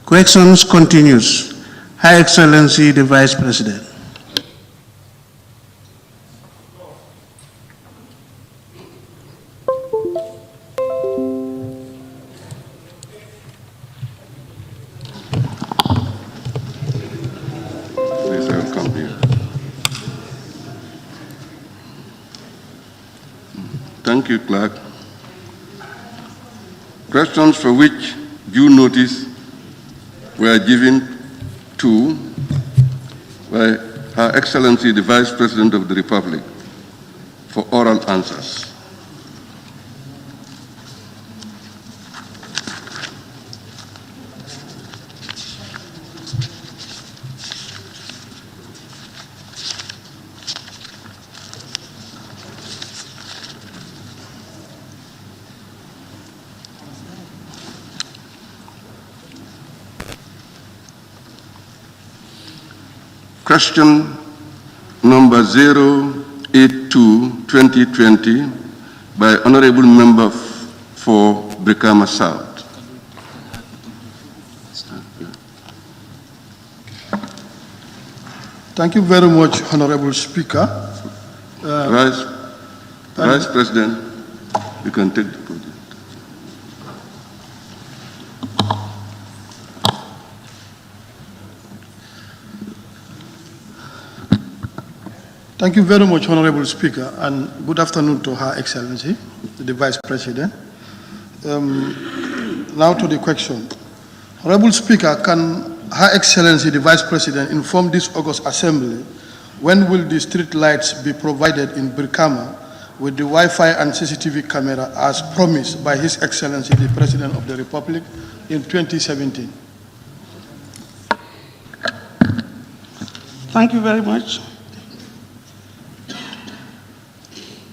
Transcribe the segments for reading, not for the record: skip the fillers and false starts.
Questions continues. High Excellency, the Vice President. Please, I will come here. Thank you, Clerk. Questions for which due notice were given to by Her Excellency the Vice President of the Republic for oral answers. Question number 082-2020 by Honorable Member for Brikama South. Thank you very much, Honorable Speaker. Vice President, you can take the podium. Thank you very much, Honorable Speaker, and good afternoon to Her Excellency, the Vice President. Now to the question. Honorable Speaker, can Her Excellency, the Vice President, inform this August Assembly when will the street lights be provided in Brikama with the Wi-Fi and CCTV camera as promised by His Excellency, the President of the Republic in 2017? Thank you very much.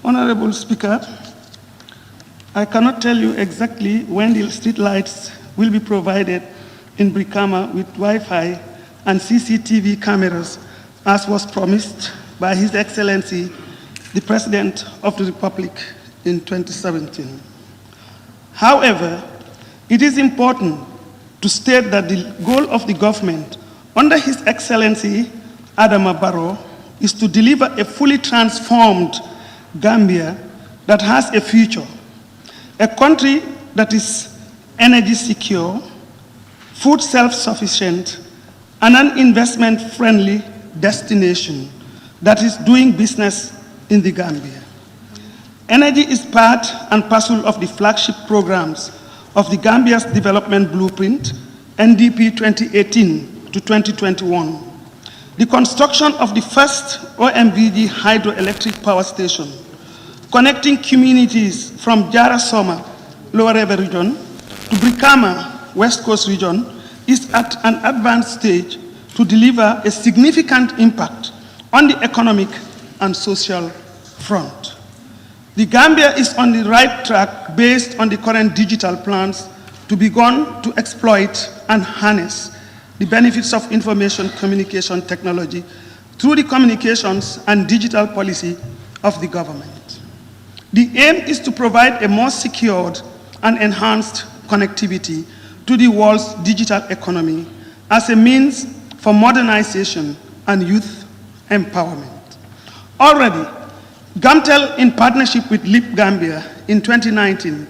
Honorable Speaker, I cannot tell you exactly when the street lights will be provided in Brikama with Wi-Fi and CCTV cameras as was promised by His Excellency, the President of the Republic in 2017. However, it is important to state that the goal of the government under His Excellency Adama Barrow is to deliver a fully transformed Gambia that has a future, a country that is energy secure, food self-sufficient, and an investment-friendly destination that is doing business in the Gambia. Energy is part and parcel of the flagship programs of the Gambia's Development Blueprint, NDP 2018 to 2021. The construction of the first OMVG hydroelectric power station connecting communities from Jara Soma, Lower River region, to Brikama, West Coast region, is at an advanced stage to deliver a significant impact on the economic and social front. The Gambia is on the right track based on the current digital plans to begin to exploit and harness the benefits of information communication technology through the communications and digital policy of the government. The aim is to provide a more secured and enhanced connectivity to the world's digital economy as a means for modernization and youth empowerment. Already, Gamtel, in partnership with LEAP Gambia in 2019,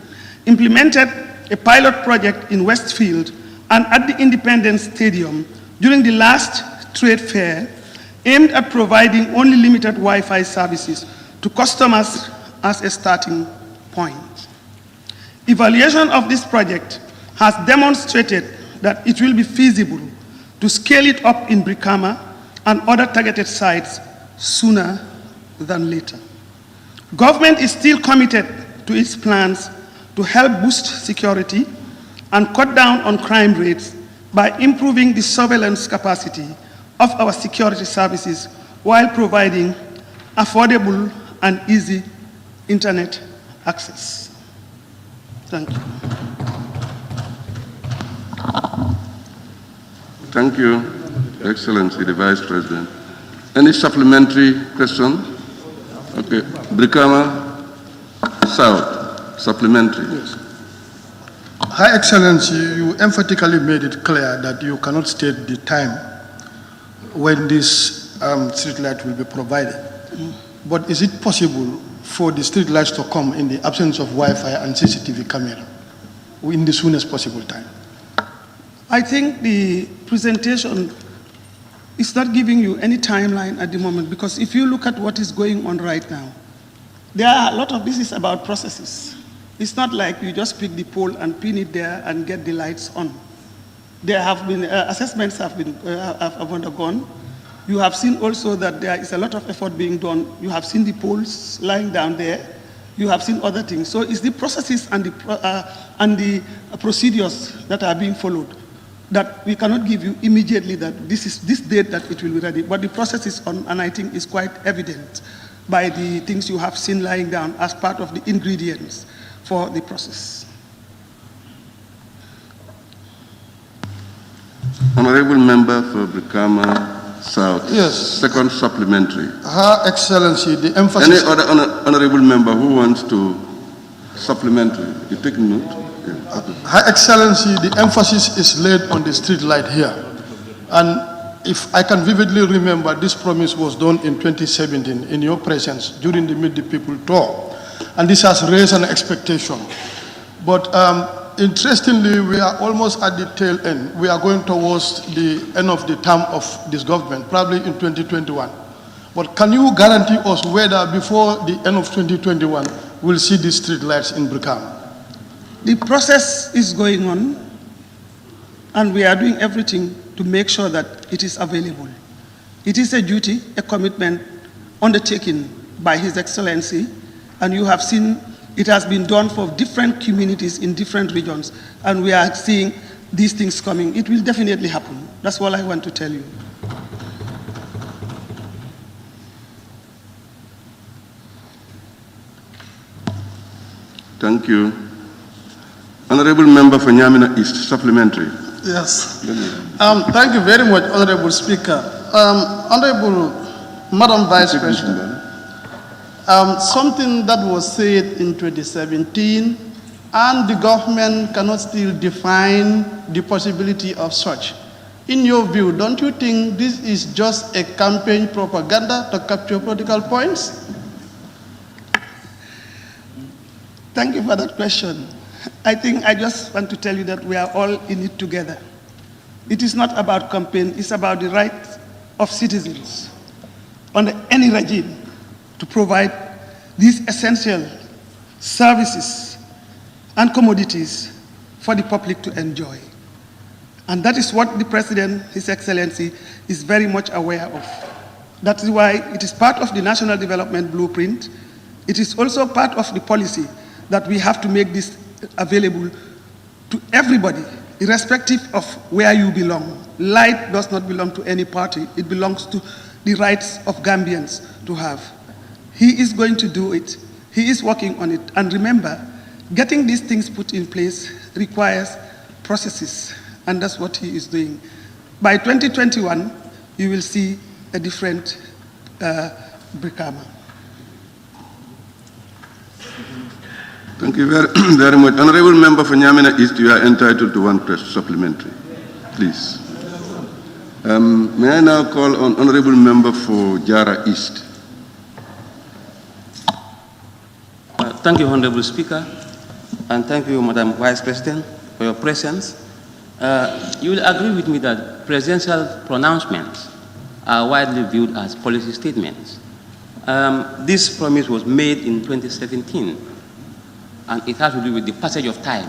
implemented a pilot project in Westfield and at the Independence Stadium during the last trade fair aimed at providing only limited Wi-Fi services to customers as a starting point. Evaluation of this project has demonstrated that it will be feasible to scale it up in Brikama and other targeted sites sooner than later. Government is still committed to its plans to help boost security and cut down on crime rates by improving the surveillance capacity of our security services while providing affordable and easy internet access. Thank you. Thank you, Excellency, the Vice President. Any supplementary question? Okay, Brikama South, supplementary. Yes. High Excellency, you emphatically made it clear that you cannot state the time when this street light will be provided. But is it possible for the street lights to come in the absence of Wi-Fi and CCTV camera in the soonest possible time? I think the presentation is not giving you any timeline at the moment, because if you look at what is going on right now, there are a lot of this is about processes. It's not like you just pick the pole and pin it there and get the lights on. There have been assessments have undergone. You have seen also that there is a lot of effort being done. You have seen the poles lying down there. You have seen other things. So it's the processes and the procedures that are being followed that we cannot give you immediately that this is this date that it will be ready. But the process is on, and I think is quite evident by the things you have seen lying down as part of the ingredients for the process. Honorable Member for Brikama South. Yes. Second supplementary. Her Excellency, the emphasis... Any other honorable member who wants to supplementary? You take note? Yeah. Okay. Her Excellency, the emphasis is laid on the street light here. And if I can vividly remember, this promise was done in 2017 in your presence during the Meet the People tour. And this has raised an expectation. But interestingly, we are almost at the tail end. We are going towards the end of the term of this government, probably in 2021. But can you guarantee us whether before the end of 2021, we'll see these street lights in Brikama? The process is going on, and we are doing everything to make sure that it is available. It is a duty, a commitment undertaken by His Excellency, and you have seen it has been done for different communities in different regions, and we are seeing these things coming. It will definitely happen. That's all I want to tell you. Thank you. Honorable Member for Nyamina East, supplementary. Yes. Thank you very much, Honorable Speaker. Honorable Madam Vice President, something that was said in 2017, and the government cannot still define the possibility of such. In your view, don't you think this is just a campaign propaganda to capture political points? Thank you for that question. I think I just want to tell you that we are all in it together. It is not about campaign, it's about the right of citizens under any regime to provide these essential services and commodities for the public to enjoy. And that is what the President, His Excellency, is very much aware of. That is why it is part of the National Development Blueprint. It is also part of the policy that we have to make this available to everybody, irrespective of where you belong. Light does not belong to any party. It belongs to the rights of Gambians to have. He is going to do it. He is working on it. And remember, getting these things put in place requires processes, and that's what he is doing. By 2021, you will see a different Brikama. Thank you very much. Honorable Member for Nyamina East, you are entitled to one question supplementary. Please. May I now call on Honorable Member for Jara East. Thank you, Honorable Speaker, and thank you, Madam Vice President, for your presence. You will agree with me that presidential pronouncements are widely viewed as policy statements. This promise was made in 2017, and it has to do with the passage of time.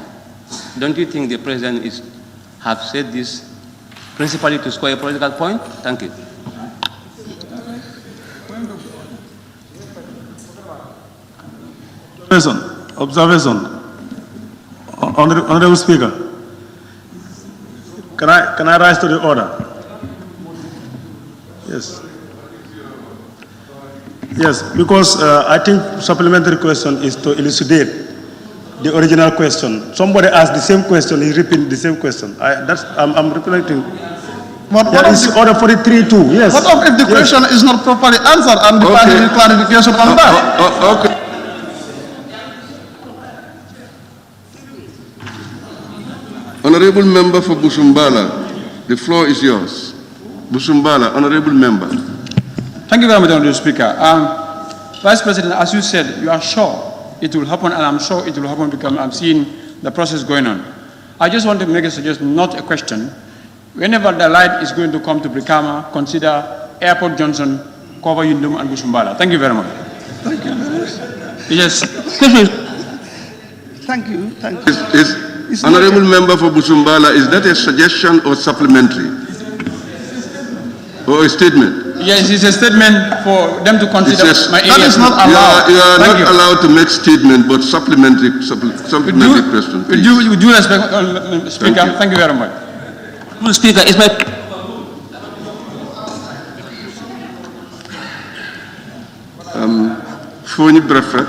Don't you think the President have said this principally to score a political point? Thank you. Observation. Honorable Speaker, can I rise to the order? Yes. Yes, because I think supplementary question is to elucidate the original question. Somebody asked the same question, he repeated the same question. I'm reflecting. But what is order 43-2, yes. What if the question is not properly answered and the party will clarification on that? Okay. Honorable Member for Busumbala, the floor is yours. Busumbala, Honorable Member. Thank you very much, Honorable Speaker. Vice President, as you said, you are sure it will happen, and I'm sure it will happen because I'm seeing the process going on. I just want to make a suggestion, not a question. Whenever the light is going to come to Brikama, consider Airport Johnson, Kova Yundum, and Busumbala. Thank you very much. Thank you very much. Yes. Thank you. Honorable Member for Busumbala, is that a suggestion or supplementary? Or a statement? Yes, it's a statement for them to consider my area. That is not allowed. You are Thank not allowed to make statement, but supplementary question, please. With due respect, Speaker, thank you very much. Speaker, it's my...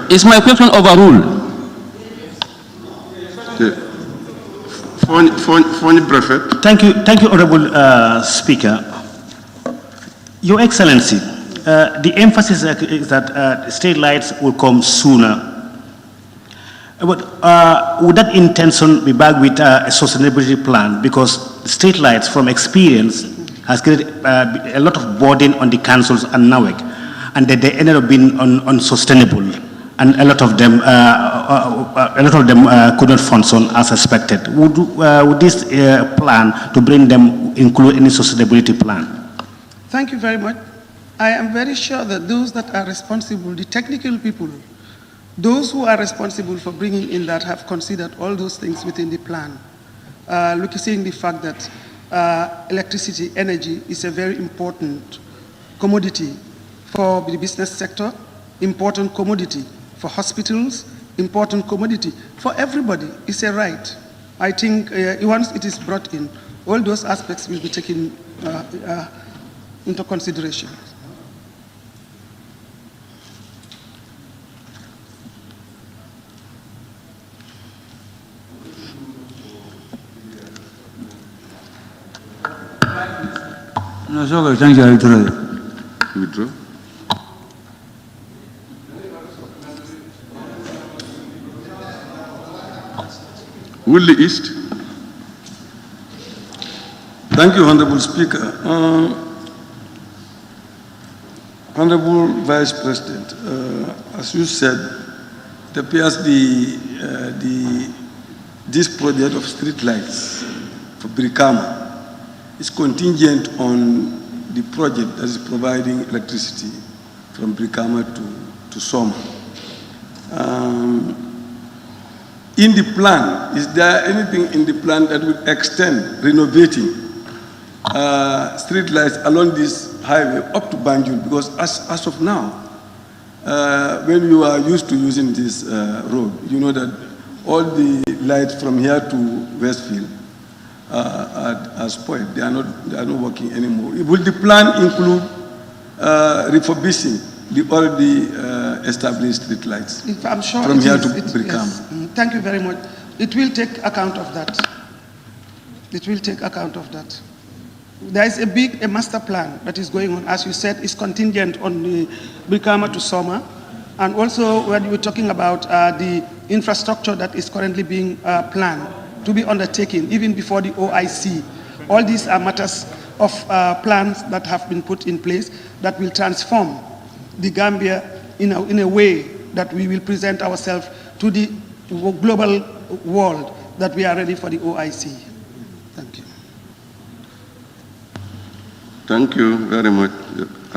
Is my question overruled? Thank you, Honorable Speaker. Your Excellency, the emphasis is that state lights will come sooner. But would that intention be backed with a sustainability plan? Because state lights, from experience, has created a lot of burden on the councils and NAWEC, and that they ended up being unsustainable, and a lot of them could not function as expected. Would this plan to bring them include any sustainability plan? Thank you very much. I am very sure that those that are responsible, the technical people, those who are responsible for bringing in that have considered all those things within the plan. Seeing the fact that electricity, energy is a very important commodity for the business sector, important commodity for hospitals, important commodity for everybody. It's a right. I think once it is brought in, all those aspects will be taken into consideration. No, thank you. Withdraw. Woodley East. Thank you, Honorable Speaker. Honorable Vice President, as you said, it appears this project of street lights for Brikama is contingent on the project that is providing electricity from Brikama to Soma. In the plan, is there anything in the plan that would extend renovating street lights along this highway up to Banjul? Because as of now, when you are used to using this road, you know that all the lights from here to Westfield are spoiled. They are not working anymore. Will the plan include refurbishing the already established street lights? I'm sure from here to Brikama? Yes. Thank you very much. It will take account of that. It will take account of that. There is a master plan that is going on, as you said, is contingent on the Brikama to Soma, and also when you were talking about the infrastructure that is currently being planned to be undertaken even before the OIC. All these are matters of plans that have been put in place that will transform the Gambia in a way that we will present ourselves to the global world that we are ready for the OIC. Thank you. Thank you very much,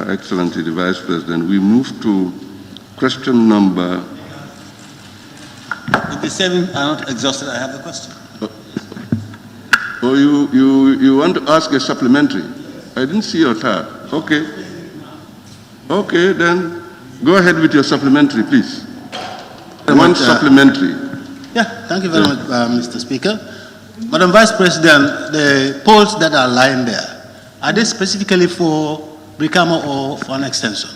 Excellency the Vice President. We move to question number... If the seven are not exhausted, I have the question. Oh, you want to ask a supplementary? I didn't see your tab. Okay. Okay, then go ahead with your supplementary, please. One supplementary. Yeah, thank you very much, Mr. Speaker. Madam Vice President, the poles that are lying there, are they specifically for Brikama or for an extension?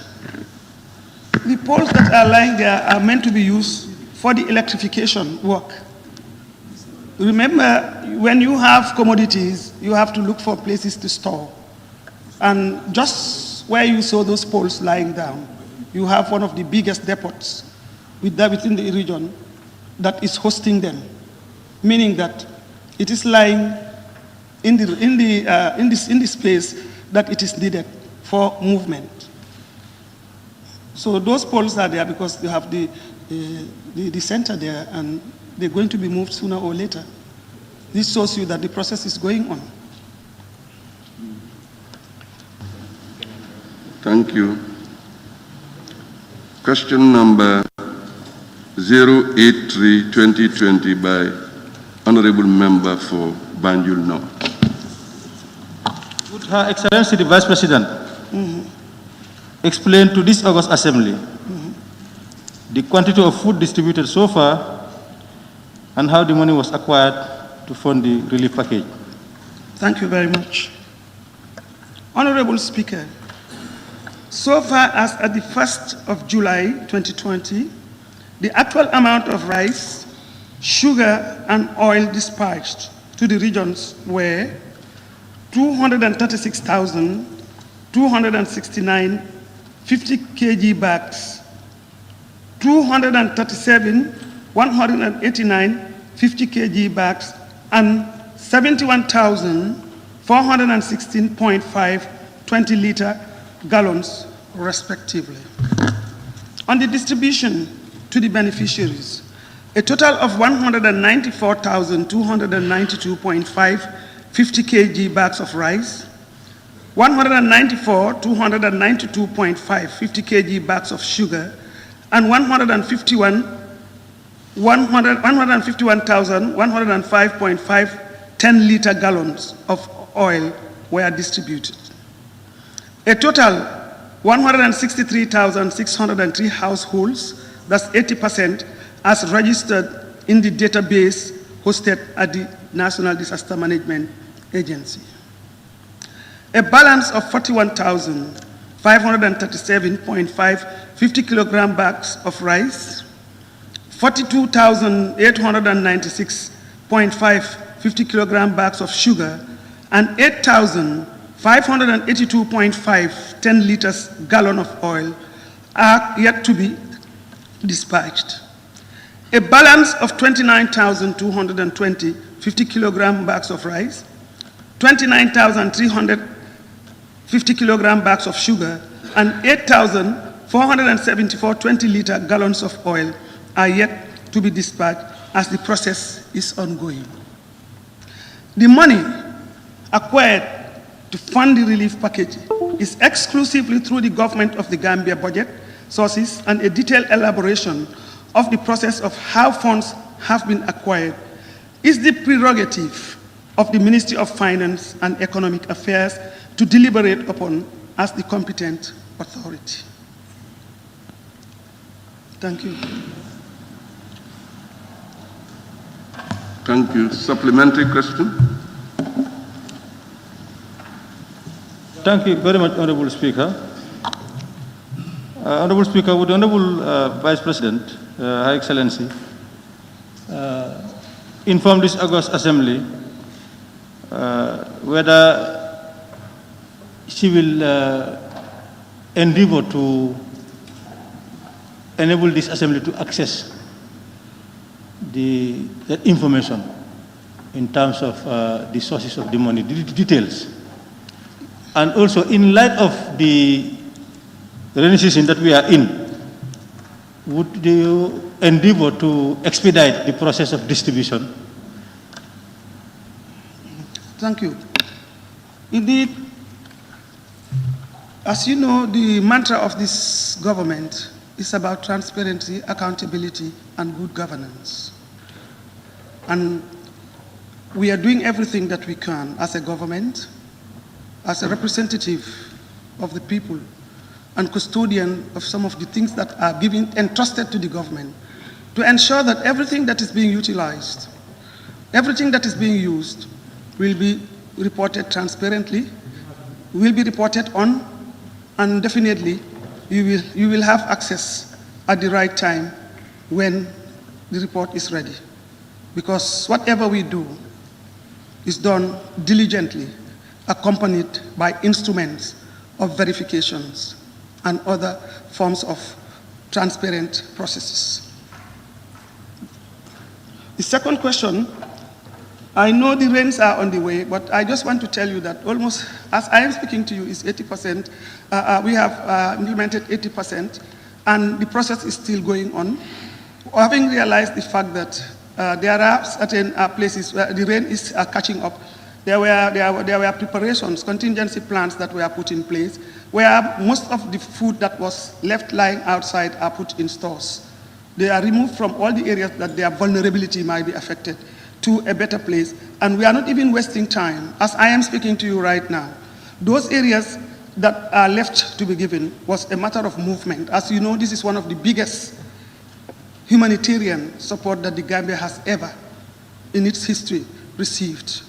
The poles that are lying there are meant to be used for the electrification work. Remember, when you have commodities, you have to look for places to store. And just where you saw those poles lying down, you have one of the biggest depots within the region that is hosting them, meaning that it is lying in the space that it is needed for movement. So those poles are there because you have the center there, and they're going to be moved sooner or later. This shows you that the process is going on. Thank you. Question number 083-2020 by Honorable Member for Banjul North. Would Her Excellency the Vice President explain to this August Assembly the quantity of food distributed so far and how the money was acquired to fund the relief package? Thank you very much. Honorable Speaker, so far as at the 1st of July 2020, the actual amount of rice, sugar, and oil dispatched to the regions were 236,269 50 kg bags, 237,189 50 kg bags, and 71,416.5 20-liter gallons, respectively. On the distribution to the beneficiaries, a total of 194,292.5 50 kg bags of rice, 194,292.5 50 kg bags of sugar, and 151,105.5 10-liter gallons of oil were distributed. A total 163,603 households, that's 80%, as registered in the database hosted at the National Disaster Management Agency. A balance of 41,537.5 50 kilogram bags of rice, 42,896.5 50 kilogram bags of sugar, and 8,582.5 10 liters gallon of oil are yet to be dispatched. A balance of 29,220 50 kilogram bags of rice, 29,350 kilogram bags of sugar, and 8,474 20-liter gallons of oil are yet to be dispatched as the process is ongoing. The money acquired to fund the relief package is exclusively through the government of the Gambia budget sources, and a detailed elaboration of the process of how funds have been acquired is the prerogative of the Ministry of Finance and Economic Affairs to deliberate upon as the competent authority. Thank you. Thank you. Supplementary question? Thank you very much, Honorable Speaker. Honorable Speaker, would the Honorable Vice President, Her Excellency, inform this August Assembly whether she will endeavor to enable this Assembly to access that information in terms of the sources of the money, the details. And also, in light of the rainy season that we are in, would you endeavor to expedite the process of distribution? Thank you. Indeed, as you know, the mantra of this government is about transparency, accountability, and good governance. And we are doing everything that we can as a government, as a representative of the people, and custodian of some of the things that are entrusted to the government, to ensure that everything that is being utilized, everything that is being used, will be reported transparently, will be reported on, and definitely you will have access at the right time when the report is ready. Because whatever we do is done diligently, accompanied by instruments of verifications and other forms of transparent processes. The second question I know the rains are on the way, but I just want to tell you that almost, as I am speaking to you, is 80%. We have implemented 80%, and the process is still going on. Having realized the fact that there are certain places where the rain is catching up, there were preparations, contingency plans that were put in place, where most of the food that was left lying outside are put in stores. They are removed from all the areas that their vulnerability might be affected to a better place, and we are not even wasting time. As I am speaking to you right now, those areas that are left to be given was a matter of movement. As you know, this is one of the biggest humanitarian support that the Gambia has ever, in its history, received.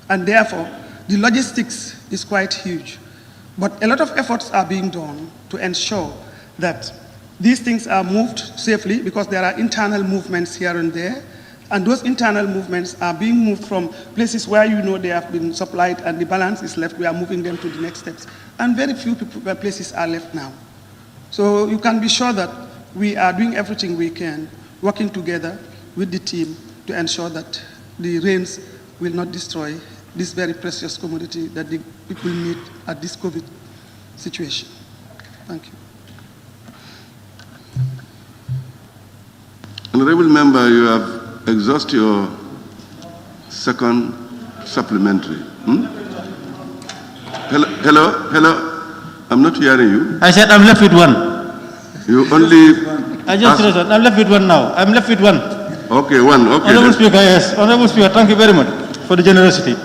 And therefore, the logistics is quite huge. But a lot of efforts are being done to ensure that these things are moved safely, because there are internal movements here and there, and those internal movements are being moved from places where you know they have been supplied and the balance is left. We are moving them to the next steps. And very few places are left now. So you can be sure that we are doing everything we can, working together with the team to ensure that the rains will not destroy this very precious commodity that the people need at this COVID situation. Thank you. Honorable Member, you have exhausted your second supplementary. Hello? I'm not hearing you. I said I'm left with one. You only... I just said that. I'm left with one now. I'm left with one. Okay, one. Okay. Honorable Speaker, yes. Honorable Speaker, thank you very much for the generosity.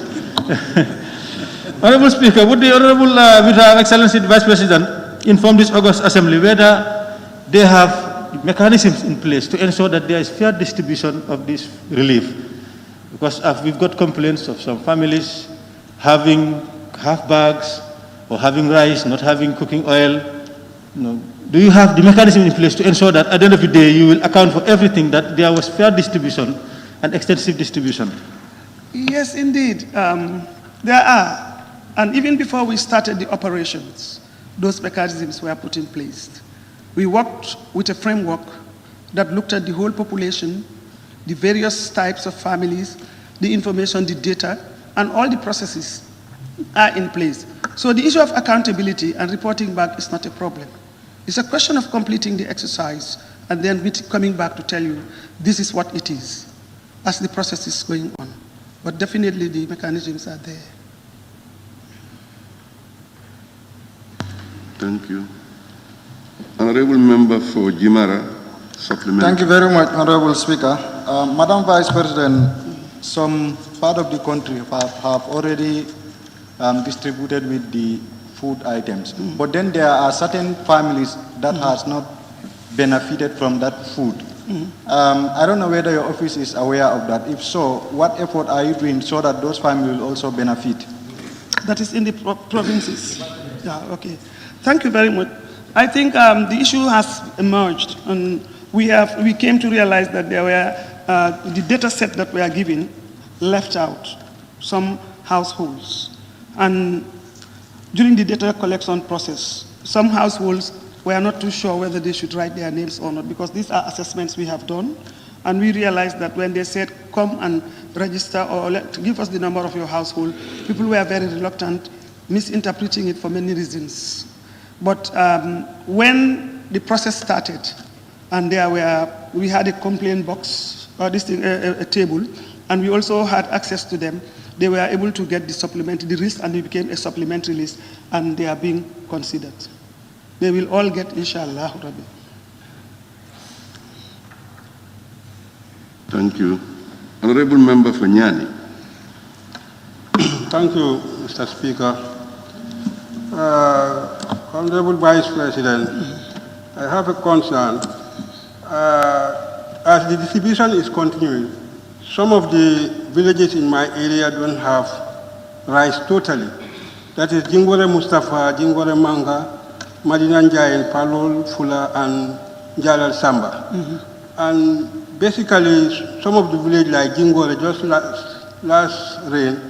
Honorable Speaker, would the Honorable with Her Excellency the Vice President inform this August Assembly whether they have mechanisms in place to ensure that there is fair distribution of this relief? Because we've got complaints of some families having half bags or having rice, not having cooking oil. Do you have the mechanism in place to ensure that at the end of the day you will account for everything, that there was fair distribution and extensive distribution? Yes, indeed. There are. And even before we started the operations, those mechanisms were put in place. We worked with a framework that looked at the whole population, the various types of families, the information, the data, and all the processes are in place. So the issue of accountability and reporting back is not a problem. It's a question of completing the exercise and then coming back to tell you this is what it is as the process is going on. But definitely the mechanisms are there. Thank you. Honorable Member for Jimara, supplementary. Thank you very much, Honorable Speaker. Madam Vice President, some part of the country have already distributed with the food items. But then there are certain families that has not benefited from that food. I don't know whether your office is aware of that. If so, what effort are you doing so that those families will also benefit? That is in the provinces. Yeah, okay. Thank you very much. I think the issue has emerged, and we came to realize that there were the data set that we are giving left out some households. And during the data collection process, some households were not too sure whether they should write their names or not, because these are assessments we have done. And we realized that when they said, come and register or give us the number of your household, people were very reluctant, misinterpreting it for many reasons. But when the process started, and we had a complaint box, or a table, and we also had access to them, they were able to get the supplementary list, and it became a supplementary list, and they are being considered. They will all get, inshallah, Rabbi. Thank you. Honorable Member for Nyani. Thank you, Mr. Speaker. Honorable Vice President, I have a concern. As the distribution is continuing, some of the villages in my area don't have rice totally. That is Jingore Mustafa, Jingore Manga, Madinanjayan, Palol, Fula, and Jalal Samba. And basically, some of the villages like Jingore, just last rain,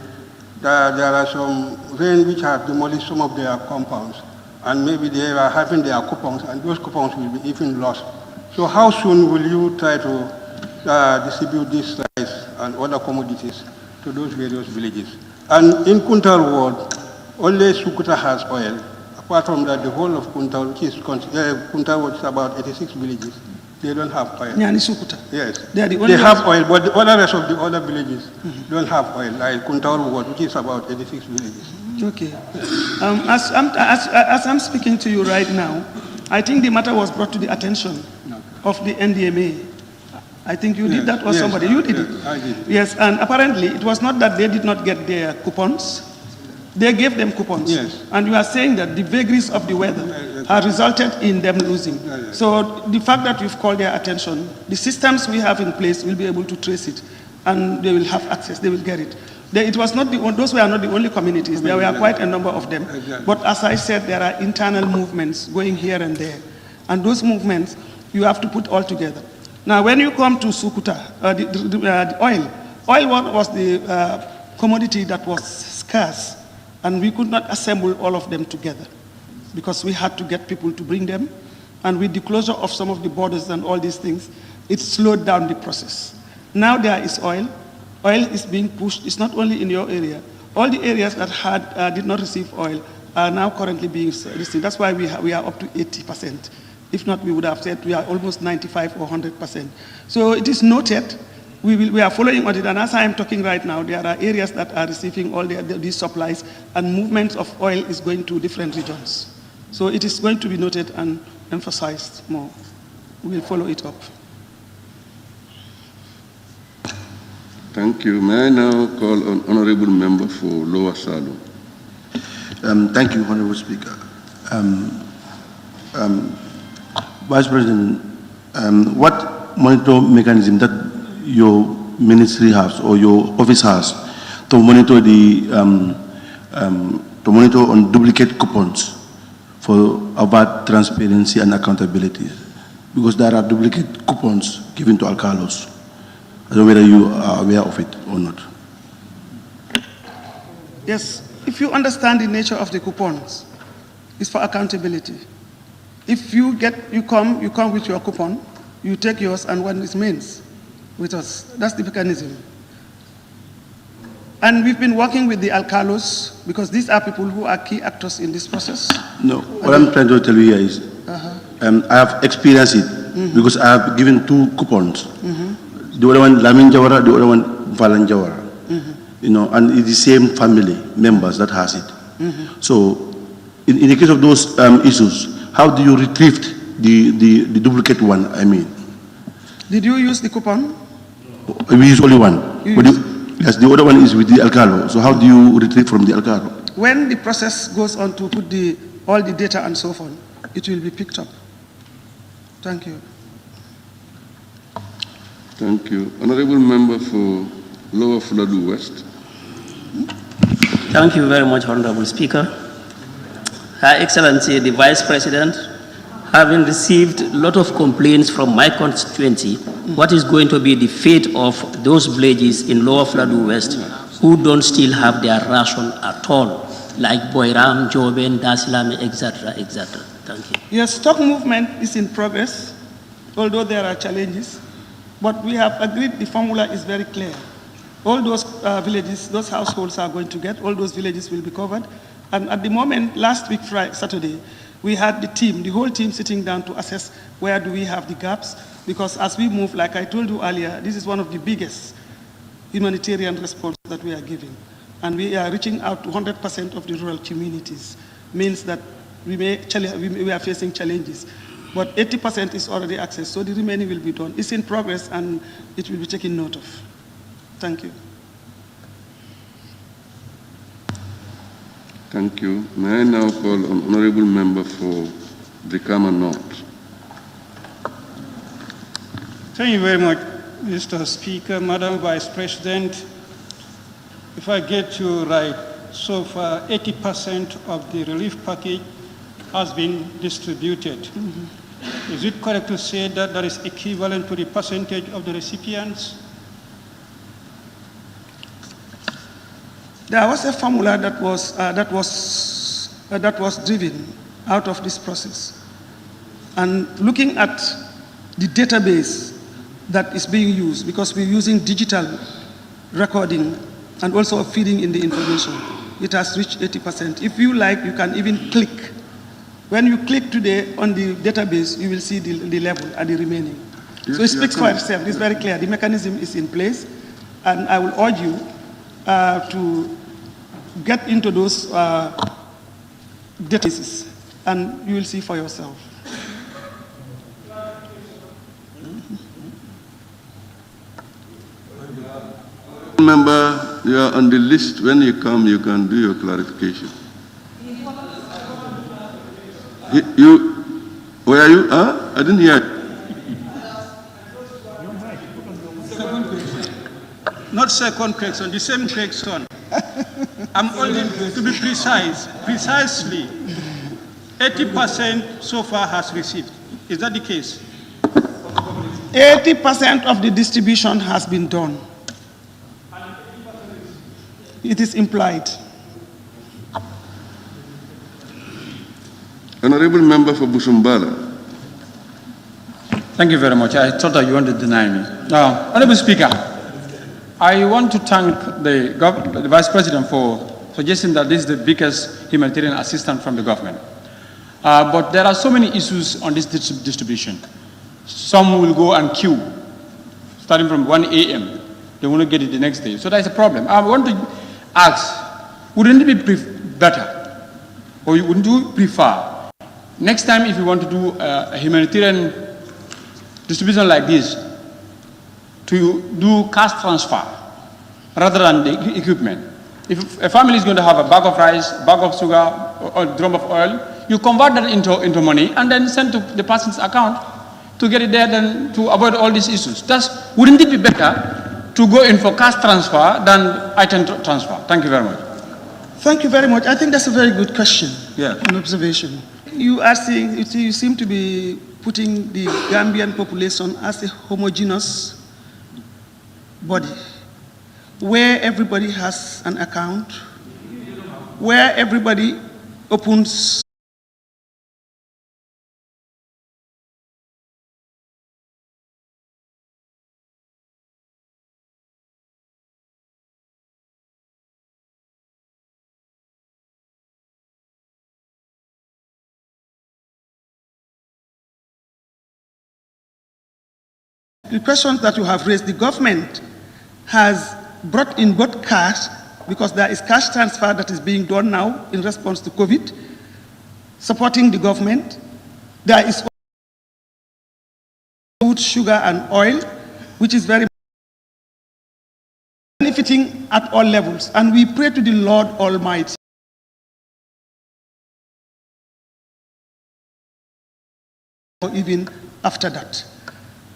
there are some rain which have demolished some of their compounds, and maybe they are having their coupons, and those coupons will be even lost. So how soon will you try to distribute this rice and other commodities to those various villages. And in Kuntal ward, only Sukuta has oil. Apart from that, the whole of Kuntal, which is Kuntal ward, is about 86 villages. They don't have oil. Nyani Sukuta. Yes. They are the only They have oil, but the other rest of the other villages don't have oil, like Kuntal ward, which is about 86 villages. Okay. As I'm speaking to you right now, I think the matter was brought to the attention of the NDMA. I think you did that, or somebody. You did it. I did. Yes, and apparently it was not that they did not get their coupons. They gave them coupons. Yes. And you are saying that the vagaries of the weather have resulted in them losing. So the fact that you've called their attention, the systems we have in place will be able to trace it, and they will have access, they will get it. It was not those were not the only communities. There were quite a number of them. But as I said, there are internal movements going here and there. And those movements, you have to put all together. Now, when you come to Sukuta, the oil was the commodity that was scarce, and we could not assemble all of them together because we had to get people to bring them. And with the closure of some of the borders and all these things, it slowed down the process. Now there is oil. Oil is being pushed. It's not only in your area. All the areas that did not receive oil are now currently being received. That's why we are up to 80%. If not, we would have said we are almost 95 or 100%. So it is noted. We are following on it, and as I am talking right now, there are areas that are receiving all these supplies, and movements of oil is going to different regions. So it is going to be noted and emphasized more. We will follow it up. Thank you. May I now call on Honorable Member for Lower Salu? Thank you, Honorable Speaker. Vice President, what monitor mechanism that your ministry has or your office has to monitor on duplicate coupons about transparency and accountability? Because there are duplicate coupons given to alcalos. I don't know whether you are aware of it or not. Yes, if you understand the nature of the coupons, it's for accountability. If you come with your coupon, you take yours, and what it means with us. That's the mechanism. And we've been working with the alcalos because these are people who are key actors in this process. No, what I'm trying to tell you here is I have experienced it because I have given 2 coupons. The other one, Lamin Jawara, the other one, Valan Jawara. You know, and it's the same family members that has it. So, in the case of those issues, how do you retrieve the duplicate one, I mean? Did you use the coupon? We use only one. Yes, the other one is with the alcalo. So how do you retrieve from the alcalo? When the process goes on to put all the data and so on, it will be picked up. Thank you. Thank you. Honorable Member for Lower Fuladu West. Thank you very much, Honorable Speaker. Her Excellency, the Vice President, having received a lot of complaints from my constituency, what is going to be the fate of those villages in Lower Fuladu West who don't still have their ration at all, like Boiram, Joben, Dasilame, etc., etc. Thank you. Yes, stock movement is in progress, although there are challenges. But we have agreed the formula is very clear. All those villages, those households are going to get, all those villages will be covered. And at the moment, last week, Saturday, we had the whole team sitting down to assess where do we have the gaps. Because as we move, like I told you earlier, this is one of the biggest humanitarian response that we are giving. And we are reaching out to 100% of the rural communities. Means that we are facing challenges. But 80% is already accessed, so the remaining will be done. It's in progress, and it will be taken note of. Thank you. Thank you. May I now call on Honorable Member for Brikama North. Thank you very much, Mr. Speaker, Madam Vice President. If I get you right, so far 80% of the relief package has been distributed. Is it correct to say that that is equivalent to the percentage of the recipients? There was a formula that was driven out of this process. And looking at the database that is being used, because we're using digital recording and also feeding in the information. It has reached 80%. If you like, you can even click. When you click today on the database, you will see the level and the remaining. Yes, so it speaks for itself. It's very clear. The mechanism is in place, and I will urge you to get into those databases, and you will see for yourself. Member, you are on the list. When you come, you can do your clarification. Where are you? Huh? I didn't hear. Not second question, the same question. I'm only, to be precise, precisely 80% so far has received. Is that the case? 80% of the distribution has been done. It is implied. Honorable Member for Busumbala. Thank you very much. I thought that you wanted to deny me. Now, Honorable Speaker, I want to thank the Vice President for suggesting that this is the biggest humanitarian assistance from the government. But there are so many issues on this distribution. Some will go and queue, starting from 1 a.m. They will not get it the next day. So that's a problem. I want to ask, wouldn't it be better, or wouldn't you prefer, next time if you want to do a humanitarian distribution like this, to do cash transfer rather than the equipment? If a family is going to have a bag of rice, bag of sugar, or a drum of oil, you convert that into money and then send to the person's account to get it there, then to avoid all these issues. Wouldn't it be better to go in for cash transfer than item transfer? Thank you very much. Thank you very much. I think that's a very good question. Yeah. An observation. You are saying, you seem to be putting the Gambian population as a homogeneous body, where everybody has an account, where everybody opens the questions that you have raised. The government has brought in both cash, because there is cash transfer that is being done now in response to COVID, supporting the government. There is food, sugar, and oil, which is very benefiting at all levels. And we pray to the Lord Almighty even after that.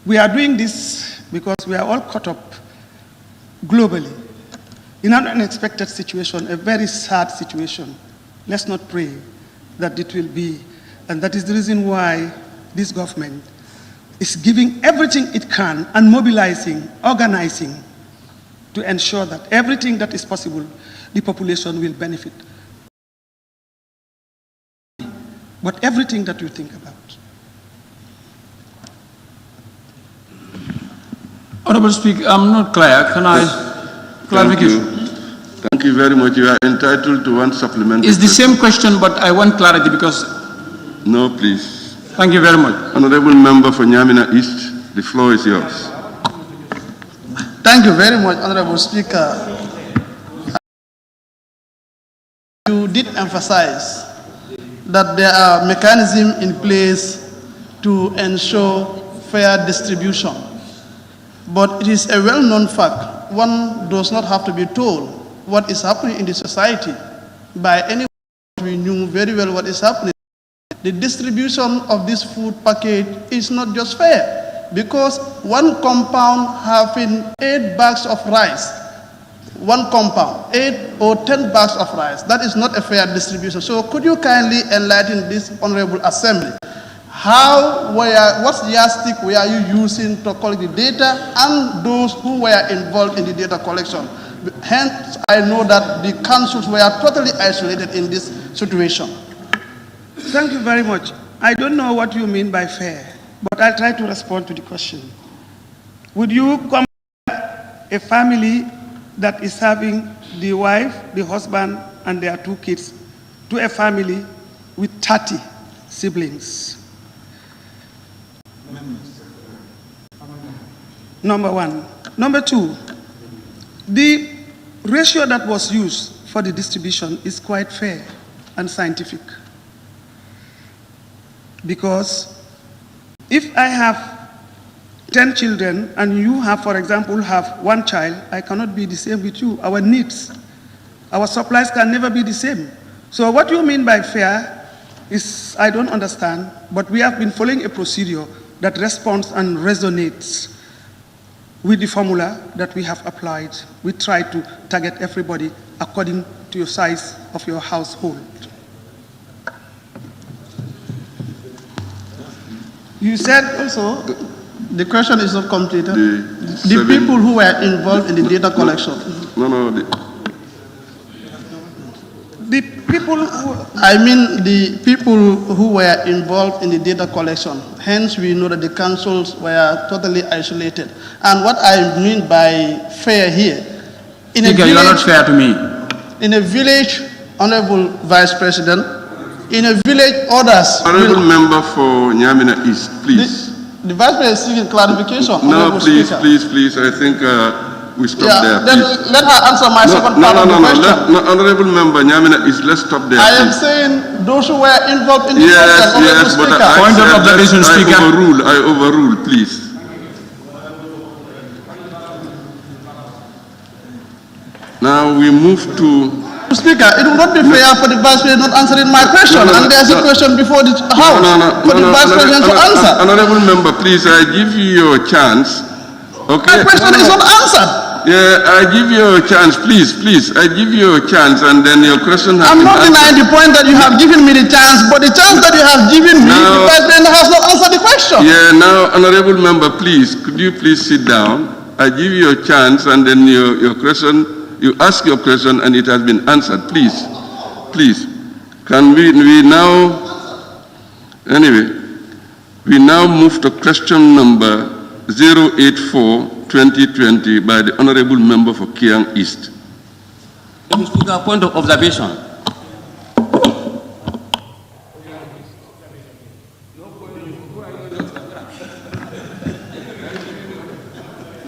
We are doing this because we are all caught up globally in an unexpected situation, a very sad situation. Let's not pray that it will be. And that is the reason why this government is giving everything it can and mobilizing, organizing to ensure that everything that is possible, the population will benefit. But everything that you think about. Honorable Speaker, I'm not clear. Can I clarification? Thank you very much. You are entitled to one supplementary. It's the same question, but I want clarity because... No, please. Thank you very much. Honorable Member for Nyamina East, the floor is yours. Thank you very much, Honorable Speaker. You did emphasize that there are mechanisms in place to ensure fair distribution. But it is a well-known fact. One does not have to be told what is happening in the society by anyone. We knew very well what is happening. The distribution of this food package is not just fair, because one compound having 8 bags of rice, one compound, 8 or 10 bags of rice, that is not a fair distribution. So could you kindly enlighten this Honorable Assembly? What yardstick were you using to collect the data and those who were involved in the data collection? Hence, I know that the councils were totally isolated in this situation. Thank you very much. I don't know what you mean by fair, but I'll try to respond to the question. Would you compare a family that is having the wife, the husband, and their 2 kids to a family with 30 siblings. Number 1. Number 2, the ratio that was used for the distribution is quite fair and scientific. Because if I have 10 children and you have, for example, have 1 child, I cannot be the same with you. Our needs, our supplies can never be the same. So what you mean by fair is, I don't understand, but we have been following a procedure that responds and resonates with the formula that we have applied. We try to target everybody according to your size of your household. You said also, the question is not completed. The people who were involved in the data collection. The people who... I mean the people who were involved in the data collection. Hence, we know that the councils were totally isolated. And what I mean by fair here, in a village, you are not fair to me. In a village, Honorable Vice President, in a village, others. Honorable Member for Nyamina East, please. The Vice President is seeking clarification. No, please. I think we stop there. Then let her answer my second part of the question. No, Honorable Member Nyamina East, let's stop there. I am saying those who were involved in the process. Yes, but I overrule, please. Now we move to... Speaker, it will not be fair for the Vice President not answering my question, and there's a question before the House for the Vice President to answer. Honorable Member, please, I give you your chance. Okay. My question is not answered. Yeah, I give you a chance, please. I give you a chance, and then your question has I'm been not denying the point that you have given me the chance, but the chance that you have given me, the Vice President has not answered the question. Yeah, now, Honorable Member, please, could you please sit down? I give you a chance, and then your question... You ask your question and it has been answered. Please. Can we now, anyway, we now move to question number 084-2020 by the Honorable Member for Kiang East. Mr. Speaker, point of observation.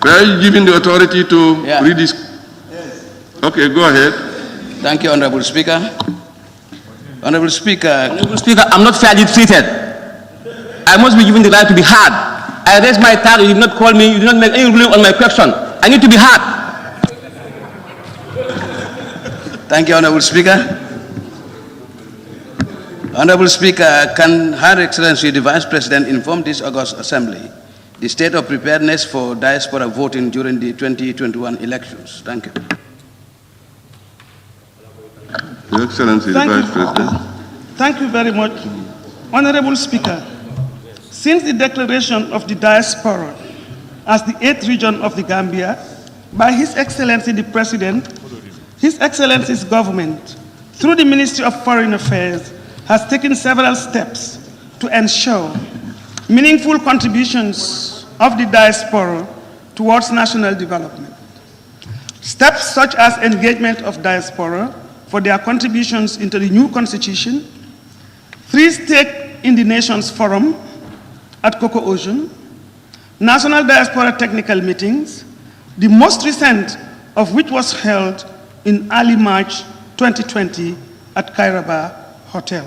Were you given the authority to read this? Okay, go ahead. Thank you, Honorable Speaker. Honorable Speaker, I'm not fairly treated. I must be given the right to be heard. I raised my hand, you did not call me, you did not make any ruling on my question. I need to be heard. Thank you, Honorable Speaker. Honorable Speaker, can Her Excellency the Vice President inform this August Assembly the state of preparedness for diaspora voting during the 2021 elections? Thank you. Your Excellency, the Vice President. Thank you very much. Honorable Speaker, since the declaration of the diaspora as the 8th region of the Gambia by His Excellency the President, His Excellency's government, through the Ministry of Foreign Affairs, has taken several steps to ensure meaningful contributions of the diaspora towards national development. Steps such as engagement of diaspora for their contributions into the new constitution, 3 Stake in the Nations Forum at Coco Ocean, national diaspora technical meetings, the most recent of which was held in early March 2020 at Kairaba Hotel.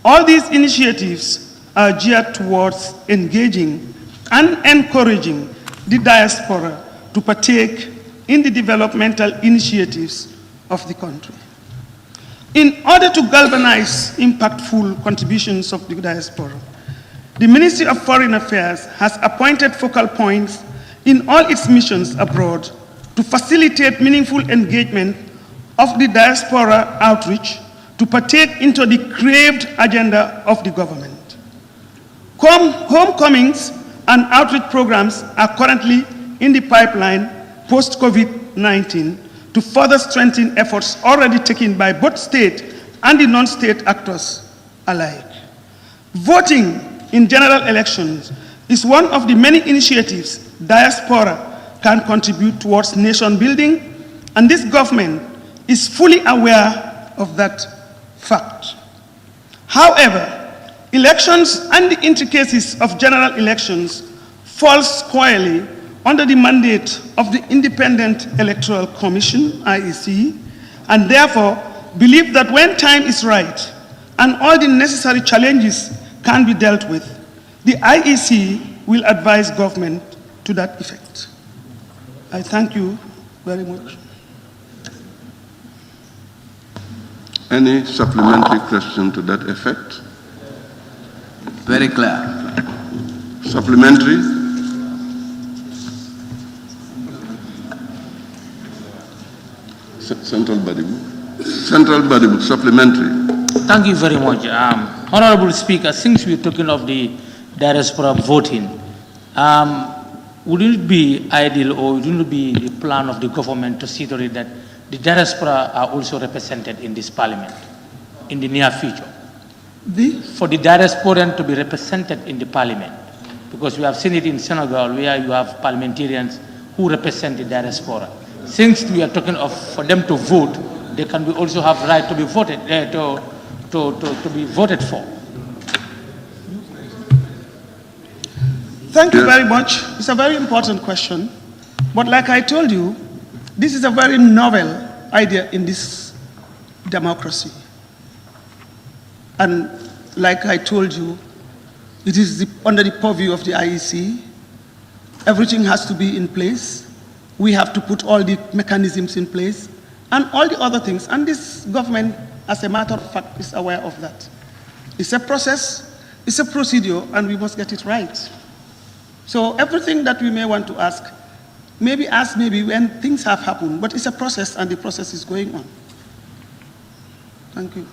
All these initiatives are geared towards engaging and encouraging the diaspora to partake in the developmental initiatives of the country. In order to galvanize impactful contributions of the diaspora, the Ministry of Foreign Affairs has appointed focal points in all its missions abroad to facilitate meaningful engagement of the diaspora outreach to partake into the craved agenda of the government. Homecomings and outreach programs are currently in the pipeline post-COVID-19 to further strengthen efforts already taken by both state and the non-state actors alike. Voting in general elections is one of the many initiatives diaspora can contribute towards nation building and this government is fully aware of that fact. However, elections and the intricacies of general elections fall squarely under the mandate of the Independent Electoral Commission, IEC, and therefore believe that when time is right and all the necessary challenges can be dealt with, the IEC will advise government to that effect. I thank you very much. Any supplementary question to that effect? Very clear. Supplementary? Central Badibu. Central Badibu, supplementary. Thank you very much. Honorable Speaker, since we're talking of the diaspora voting, wouldn't it be ideal or wouldn't it be the plan of the government to see to it that the diaspora are also represented in this parliament in the near future? For the diasporan to be represented in the parliament, because we have seen it in Senegal where you have parliamentarians who represent the diaspora. Since we are talking of for them to vote, they can be also have right to be voted to be voted for. Thank you very much. It's a very important question. But like I told you, this is a very novel idea in this democracy. And like I told you, it is under the purview of the IEC. Everything has to be in place. We have to put all the mechanisms in place and all the other things. And this government, as a matter of fact, is aware of that. It's a process, it's a procedure, and we must get it right. So everything that we may want to ask, maybe when things have happened, but it's a process and the process is going on. Thank you.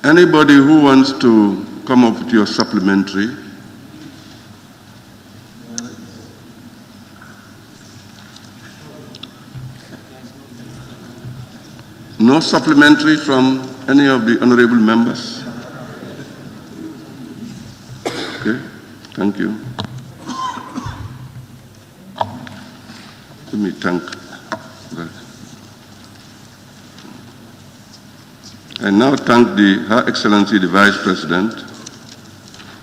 Anybody who wants to come up with your supplementary? No supplementary from any of the honorable members? Okay, thank you. Let me thank that. I now thank Her Excellency the Vice President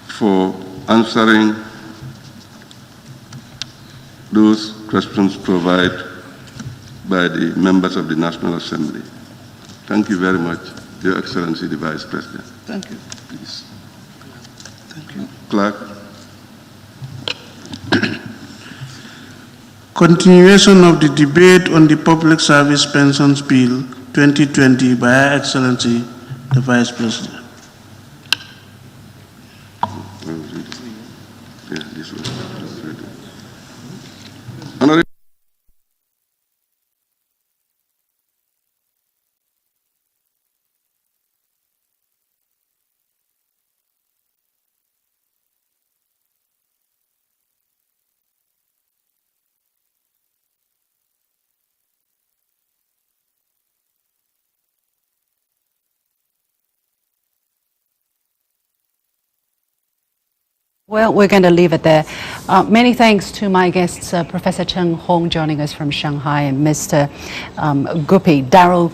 for answering those questions provided by the members of the National Assembly. Thank you very much, Your Excellency the Vice President. Thank you. Please. Thank you. Clerk. Continuation of the debate on the Public Service Pensions Bill 2020 by Her Excellency the Vice President. Honorable Well, we're going to leave it there. Many thanks to my guests, Professor Cheng Hong joining us from Shanghai and Mr. Daryl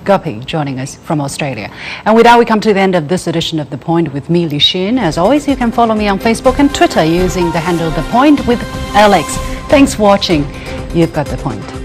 Guppy joining us from Australia. And with that, we come to the end of this edition of The Point with me, Li Xin. As always, you can follow me on Facebook and Twitter using the handle The Point with Alex. Thanks for watching. You've got The Point.